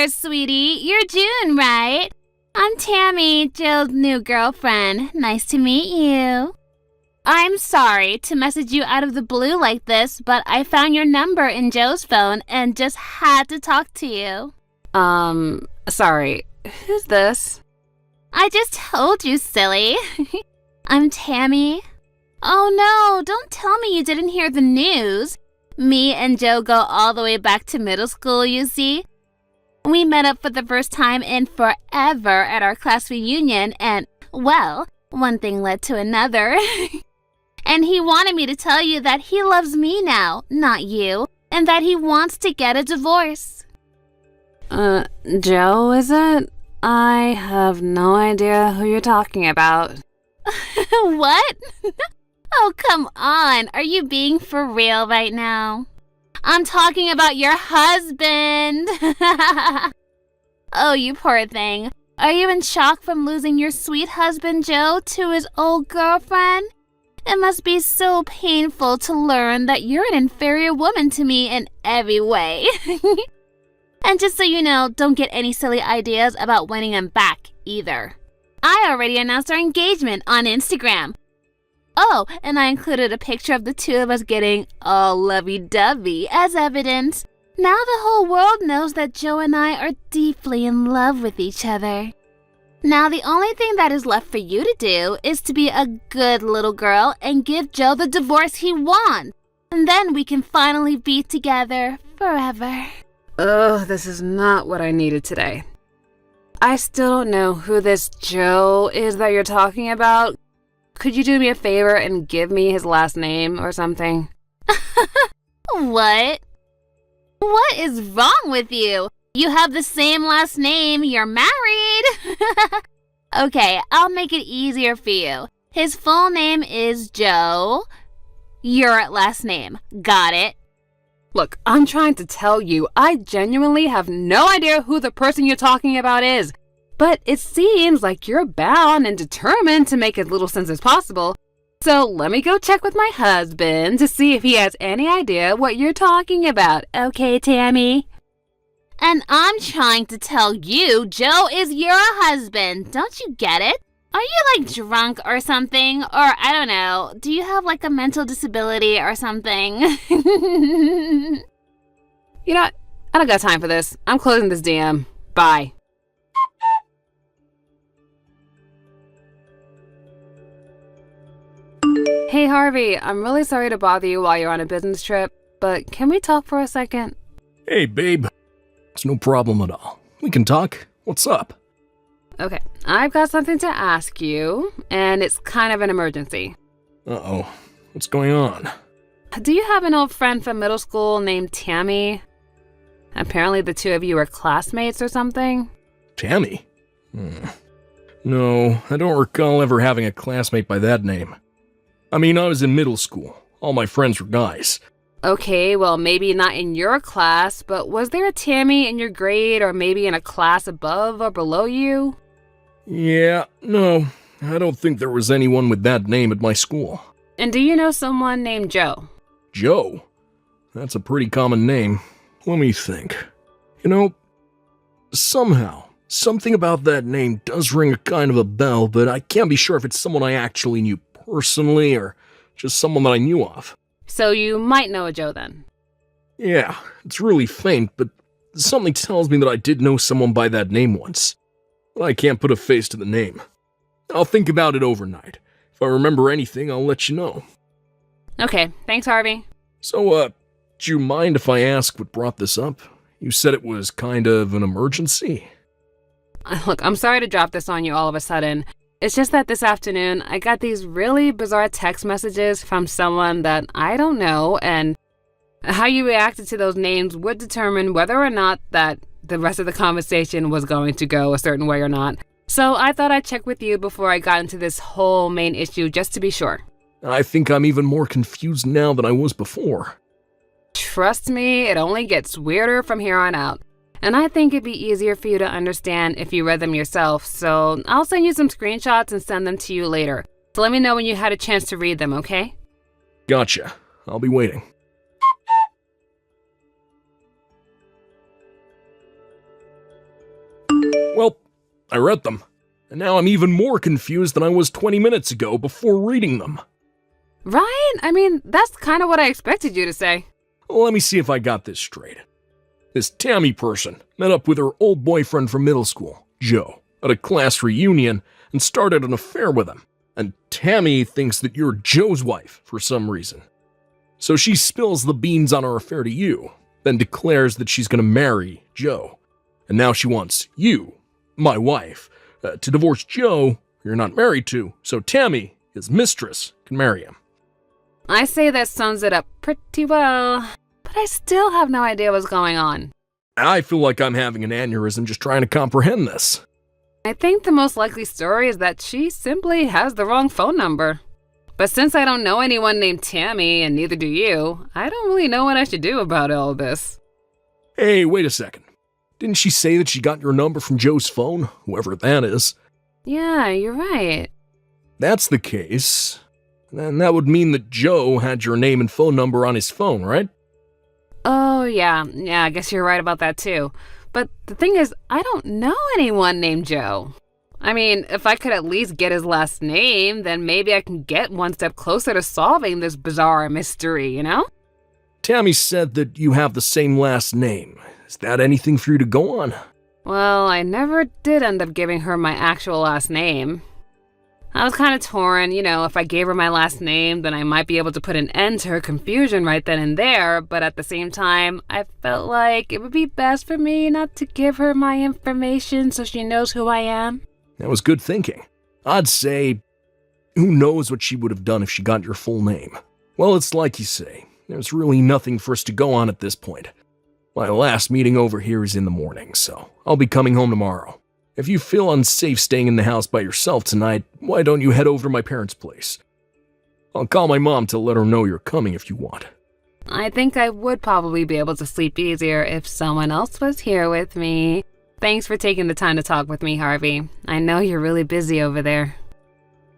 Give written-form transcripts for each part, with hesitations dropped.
there, sweetie. You're June, right? I'm Tammy, Joe's new girlfriend. Nice to meet you. I'm sorry to message you out of the blue like this, but I found your number in Joe's phone and just had to talk to you. Sorry. Who's this? I just told you, silly. I'm Tammy. Oh no, don't tell me you didn't hear the news. Me and Joe go all the way back to middle school, you see. We met up for the first time in forever at our class reunion and, well, one thing led to another. And he wanted me to tell you that he loves me now, not you, and that he wants to get a divorce. Joe, is it? I have no idea who you're talking about. What? Oh, come on. Are you being for real right now? I'm talking about your husband. Oh, you poor thing. Are you in shock from losing your sweet husband, Joe, to his old girlfriend? It must be so painful to learn that you're an inferior woman to me in every way. And just so you know, don't get any silly ideas about winning him back, either. I already announced our engagement on Instagram. Oh, and I included a picture of the two of us getting all lovey-dovey as evidence. Now the whole world knows that Joe and I are deeply in love with each other. Now the only thing that is left for you to do is to be a good little girl and give Joe the divorce he wants. And then we can finally be together forever. Ugh, this is not what I needed today. I still don't know who this Joe is that you're talking about. Could you do me a favor and give me his last name or something? What? What is wrong with you? You have the same last name. You're married. Okay, I'll make it easier for you. His full name is Joe. Your last name. Got it? Look, I'm trying to tell you, I genuinely have no idea who the person you're talking about is. But it seems like you're bound and determined to make as little sense as possible. So let me go check with my husband to see if he has any idea what you're talking about. Okay, Tammy? And I'm trying to tell you, Joe is your husband. Don't you get it? Are you like drunk or something? Or I don't know, do you have like a mental disability or something? You know what? I don't got time for this. I'm closing this DM. Bye. Hey Harvey, I'm really sorry to bother you while you're on a business trip, but can we talk for a second? Hey babe, it's no problem at all. We can talk. What's up? Okay, I've got something to ask you, and it's kind of an emergency. Uh-oh, what's going on? Do you have an old friend from middle school named Tammy? Apparently the two of you are classmates or something? Tammy? No, I don't recall ever having a classmate by that name. I mean, I was in middle school. All my friends were guys. Okay, well, maybe not in your class, but was there a Tammy in your grade or maybe in a class above or below you? Yeah, no, I don't think there was anyone with that name at my school. And do you know someone named Joe? Joe? That's a pretty common name. Let me think. You know, somehow, something about that name does ring a kind of a bell, but I can't be sure if it's someone I actually knew personally or just someone that I knew of. So you might know a Joe then? Yeah, it's really faint, but something tells me that I did know someone by that name once. But I can't put a face to the name. I'll think about it overnight. If I remember anything, I'll let you know. Okay, thanks Harvey. So, do you mind if I ask what brought this up? You said it was kind of an emergency. Look, I'm sorry to drop this on you all of a sudden. It's just that this afternoon, I got these really bizarre text messages from someone that I don't know, and how you reacted to those names would determine whether or not that the rest of the conversation was going to go a certain way or not. So I thought I'd check with you before I got into this whole main issue just to be sure. I think I'm even more confused now than I was before. Trust me, it only gets weirder from here on out. And I think it'd be easier for you to understand if you read them yourself, so I'll send you some screenshots and send them to you later. So let me know when you had a chance to read them, okay? Gotcha. I'll be waiting. I read them, and now I'm even more confused than I was 20 minutes ago before reading them. Right? I mean, that's kind of what I expected you to say. Well, let me see if I got this straight. This Tammy person met up with her old boyfriend from middle school, Joe, at a class reunion and started an affair with him. And Tammy thinks that you're Joe's wife for some reason. So she spills the beans on her affair to you, then declares that she's going to marry Joe. And now she wants you, my wife, to divorce Joe, who you're not married to, so Tammy, his mistress, can marry him. I say that sums it up pretty well, but I still have no idea what's going on. I feel like I'm having an aneurysm just trying to comprehend this. I think the most likely story is that she simply has the wrong phone number. But since I don't know anyone named Tammy, and neither do you, I don't really know what I should do about all this. Hey, wait a second. Didn't she say that she got your number from Joe's phone, whoever that is? Yeah, you're right. That's the case. Then that would mean that Joe had your name and phone number on his phone, right? Oh, yeah, I guess you're right about that too. But the thing is, I don't know anyone named Joe. I mean, if I could at least get his last name, then maybe I can get one step closer to solving this bizarre mystery, you know? Tammy said that you have the same last name. Is that anything for you to go on? Well, I never did end up giving her my actual last name. I was kind of torn, if I gave her my last name, then I might be able to put an end to her confusion right then and there, but at the same time, I felt like it would be best for me not to give her my information so she knows who I am. That was good thinking. I'd say, who knows what she would have done if she got your full name? Well, it's like you say, there's really nothing for us to go on at this point. My last meeting over here is in the morning, so I'll be coming home tomorrow. If you feel unsafe staying in the house by yourself tonight, why don't you head over to my parents' place? I'll call my mom to let her know you're coming if you want. I think I would probably be able to sleep easier if someone else was here with me. Thanks for taking the time to talk with me, Harvey. I know you're really busy over there.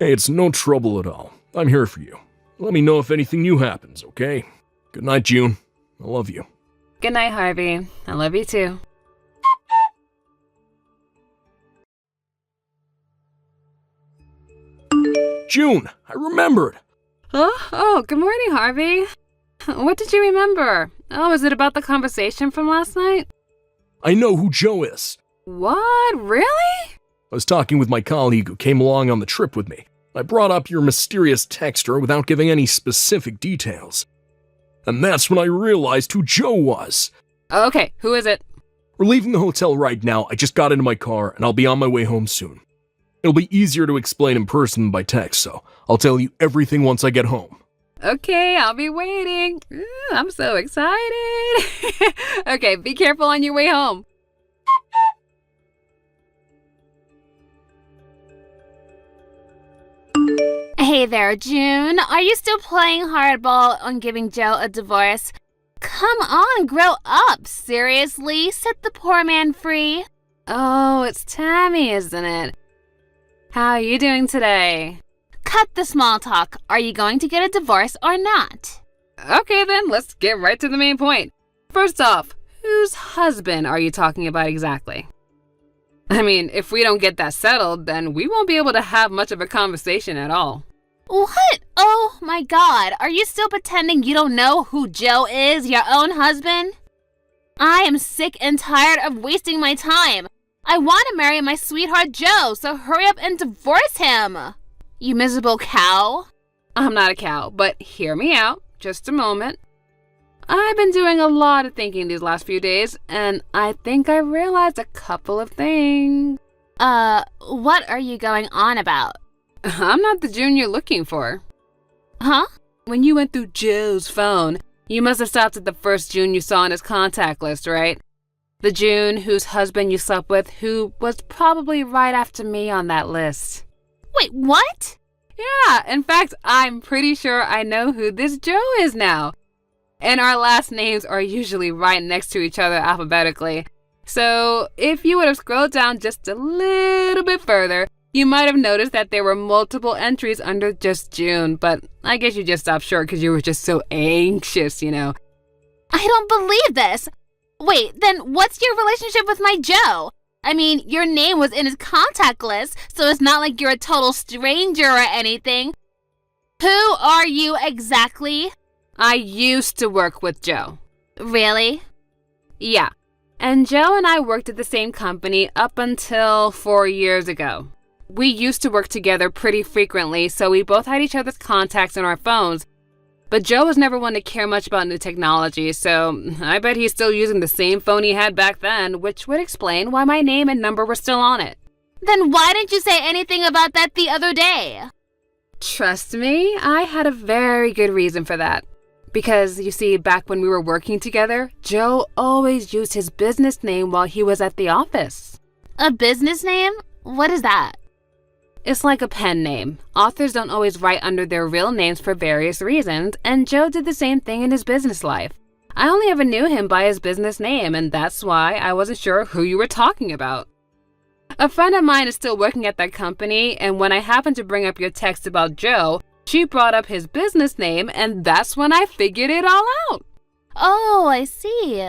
Hey, it's no trouble at all. I'm here for you. Let me know if anything new happens, okay? Good night, June. I love you. Good night, Harvey. I love you too. June, I remembered. Oh, good morning, Harvey. What did you remember? Oh, is it about the conversation from last night? I know who Joe is. What? Really? I was talking with my colleague who came along on the trip with me. I brought up your mysterious texter without giving any specific details. And that's when I realized who Joe was. Okay, who is it? We're leaving the hotel right now. I just got into my car and I'll be on my way home soon. It'll be easier to explain in person than by text, so I'll tell you everything once I get home. Okay, I'll be waiting. Ooh, I'm so excited. Okay, be careful on your way home. Hey there, June. Are you still playing hardball on giving Joe a divorce? Come on, grow up. Seriously, set the poor man free. Oh, it's Tammy, isn't it? How are you doing today? Cut the small talk. Are you going to get a divorce or not? Okay then, let's get right to the main point. First off, whose husband are you talking about exactly? I mean, if we don't get that settled, then we won't be able to have much of a conversation at all. What? Oh my God. Are you still pretending you don't know who Joe is, your own husband? I am sick and tired of wasting my time. I want to marry my sweetheart Joe, so hurry up and divorce him. You miserable cow. I'm not a cow, but hear me out. Just a moment. I've been doing a lot of thinking these last few days, and I think I realized a couple of things. What are you going on about? I'm not the June you're looking for. Huh? When you went through Joe's phone, you must have stopped at the first June you saw on his contact list, right? The June whose husband you slept with, who was probably right after me on that list. Wait, what? Yeah, in fact, I'm pretty sure I know who this Joe is now. And our last names are usually right next to each other alphabetically. So if you would have scrolled down just a little bit further, you might have noticed that there were multiple entries under just June, but I guess you just stopped short because you were just so anxious, you know. I don't believe this. Wait, then what's your relationship with my Joe? I mean, your name was in his contact list, so it's not like you're a total stranger or anything. Who are you exactly? I used to work with Joe. Really? Yeah. And Joe and I worked at the same company up until 4 years ago. We used to work together pretty frequently, so we both had each other's contacts in our phones. But Joe was never one to care much about new technology, so I bet he's still using the same phone he had back then, which would explain why my name and number were still on it. Then why didn't you say anything about that the other day? Trust me, I had a very good reason for that. Because, you see, back when we were working together, Joe always used his business name while he was at the office. A business name? What is that? It's like a pen name. Authors don't always write under their real names for various reasons, and Joe did the same thing in his business life. I only ever knew him by his business name, and that's why I wasn't sure who you were talking about. A friend of mine is still working at that company, and when I happened to bring up your text about Joe, she brought up his business name, and that's when I figured it all out. Oh, I see.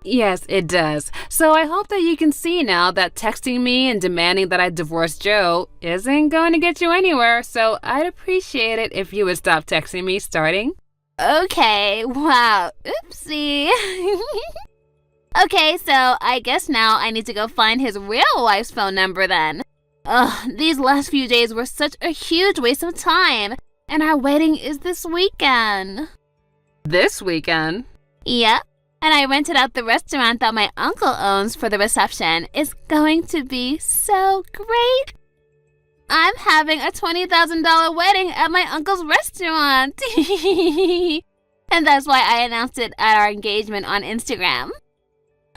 Yes, it does. So I hope that you can see now that texting me and demanding that I divorce Joe isn't going to get you anywhere, so I'd appreciate it if you would stop texting me starting. Okay, wow, oopsie. Okay, so I guess now I need to go find his real wife's phone number then. Ugh, these last few days were such a huge waste of time, and our wedding is this weekend. This weekend? Yep, and I rented out the restaurant that my uncle owns for the reception. It's going to be so great. I'm having a $20,000 wedding at my uncle's restaurant. And that's why I announced it at our engagement on Instagram.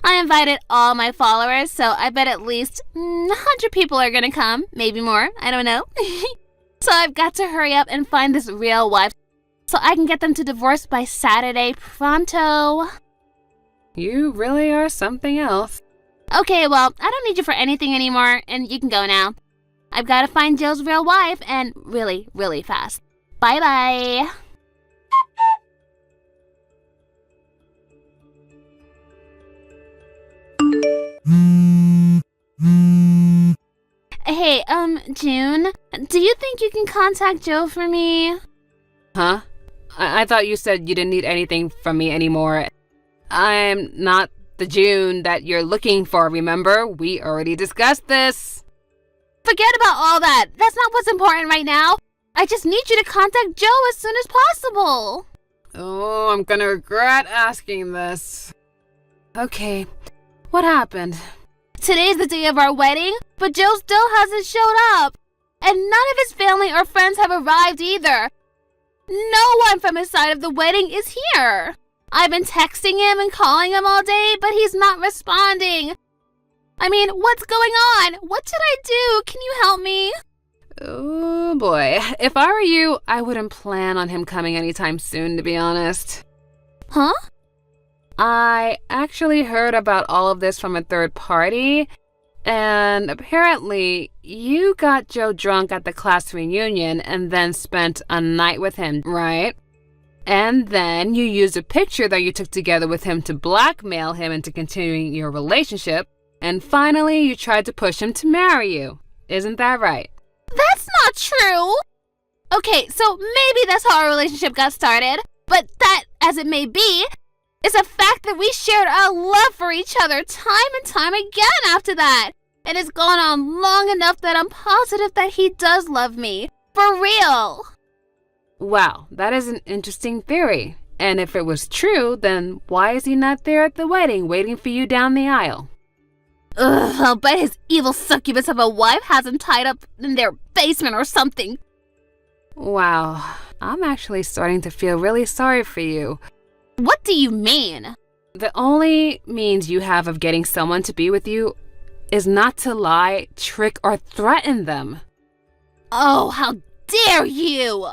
I invited all my followers, so I bet at least 100 people are gonna come. Maybe more, I don't know. So I've got to hurry up and find this real wife so I can get them to divorce by Saturday pronto. You really are something else. Okay, well, I don't need you for anything anymore, and you can go now. I've got to find Joe's real wife, and really, really fast. Bye-bye. Hey, June, do you think you can contact Joe for me? Huh? I thought you said you didn't need anything from me anymore. I'm not the June that you're looking for, remember? We already discussed this. Forget about all that. That's not what's important right now. I just need you to contact Joe as soon as possible. Oh, I'm gonna regret asking this. Okay, what happened? Today's the day of our wedding, but Joe still hasn't showed up. And none of his family or friends have arrived either. No one from his side of the wedding is here. I've been texting him and calling him all day, but he's not responding. I mean, what's going on? What should I do? Can you help me? Oh boy, if I were you, I wouldn't plan on him coming anytime soon, to be honest. Huh? I actually heard about all of this from a third party, and apparently you got Joe drunk at the class reunion and then spent a night with him, right? And then you used a picture that you took together with him to blackmail him into continuing your relationship, and finally you tried to push him to marry you. Isn't that right? That's not true. Okay, so maybe that's how our relationship got started, but that, as it may be, is a fact that we shared our love for each other time and time again after that. And it's gone on long enough that I'm positive that he does love me. For real. Wow, that is an interesting theory. And if it was true, then why is he not there at the wedding waiting for you down the aisle? Ugh, I'll bet his evil succubus of a wife has him tied up in their basement or something. Wow, I'm actually starting to feel really sorry for you. What do you mean? The only means you have of getting someone to be with you is not to lie, trick, or threaten them. Oh, how dare you!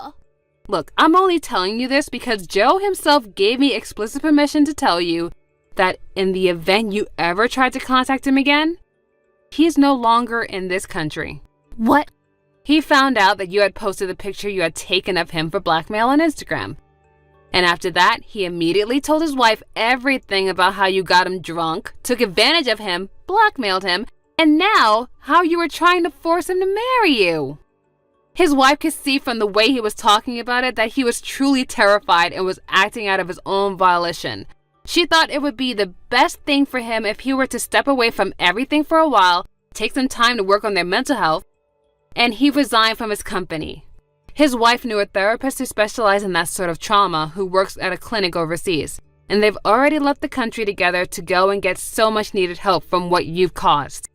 Look, I'm only telling you this because Joe himself gave me explicit permission to tell you that in the event you ever tried to contact him again, he's no longer in this country. What? He found out that you had posted the picture you had taken of him for blackmail on Instagram. And after that, he immediately told his wife everything about how you got him drunk, took advantage of him, blackmailed him, and now how you were trying to force him to marry you. His wife could see from the way he was talking about it that he was truly terrified and was acting out of his own volition. She thought it would be the best thing for him if he were to step away from everything for a while, take some time to work on their mental health, and he resigned from his company. His wife knew a therapist who specialized in that sort of trauma who works at a clinic overseas, and they've already left the country together to go and get so much needed help from what you've caused.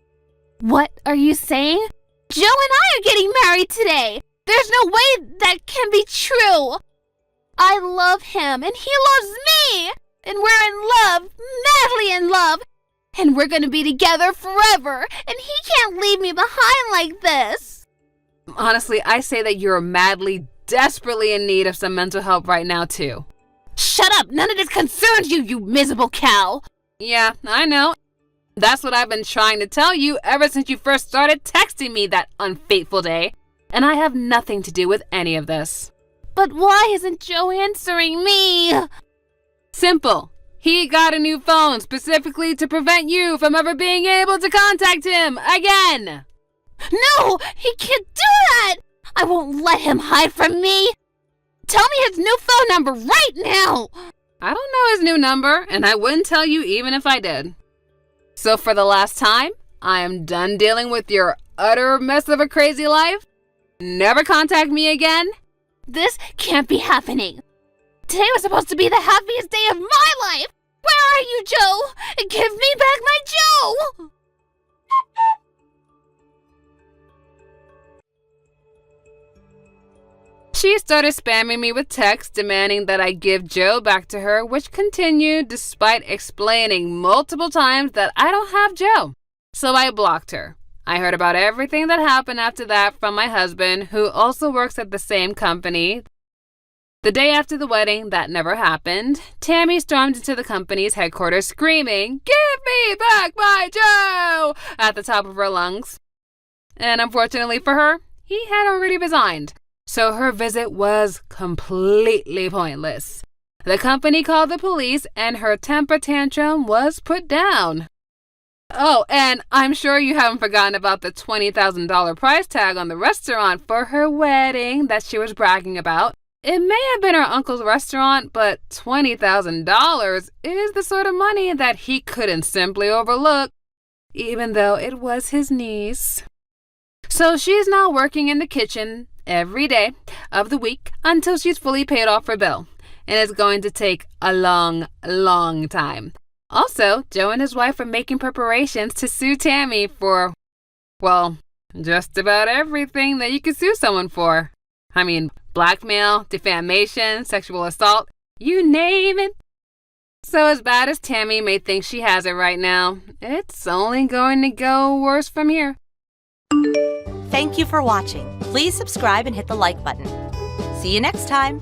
What are you saying? Joe and I are getting married today. There's no way that can be true. I love him and he loves me. And we're in love, madly in love. And we're gonna be together forever. And he can't leave me behind like this. Honestly, I say that you're madly, desperately in need of some mental help right now, too. Shut up! None of this concerns you, you miserable cow! Yeah, I know. That's what I've been trying to tell you ever since you first started texting me that unfaithful day. And I have nothing to do with any of this. But why isn't Joe answering me? Simple. He got a new phone specifically to prevent you from ever being able to contact him again. No, he can't do that! I won't let him hide from me! Tell me his new phone number right now! I don't know his new number, and I wouldn't tell you even if I did. So for the last time, I am done dealing with your utter mess of a crazy life. Never contact me again. This can't be happening. Today was supposed to be the happiest day of my life! Where are you, Joe? Give me back my Joe! She started spamming me with texts demanding that I give Joe back to her, which continued despite explaining multiple times that I don't have Joe. So I blocked her. I heard about everything that happened after that from my husband, who also works at the same company. The day after the wedding, that never happened, Tammy stormed into the company's headquarters screaming, "Give me back my Joe!" at the top of her lungs. And unfortunately for her, he had already resigned. So her visit was completely pointless. The company called the police and her temper tantrum was put down. Oh, and I'm sure you haven't forgotten about the $20,000 price tag on the restaurant for her wedding that she was bragging about. It may have been her uncle's restaurant, but $20,000 is the sort of money that he couldn't simply overlook, even though it was his niece. So she's now working in the kitchen every day of the week until she's fully paid off her bill. And it's going to take a long, long time. Also, Joe and his wife are making preparations to sue Tammy for, well, just about everything that you could sue someone for. I mean, blackmail, defamation, sexual assault, you name it. So as bad as Tammy may think she has it right now, it's only going to go worse from here. Thank you for watching. Please subscribe and hit the like button. See you next time.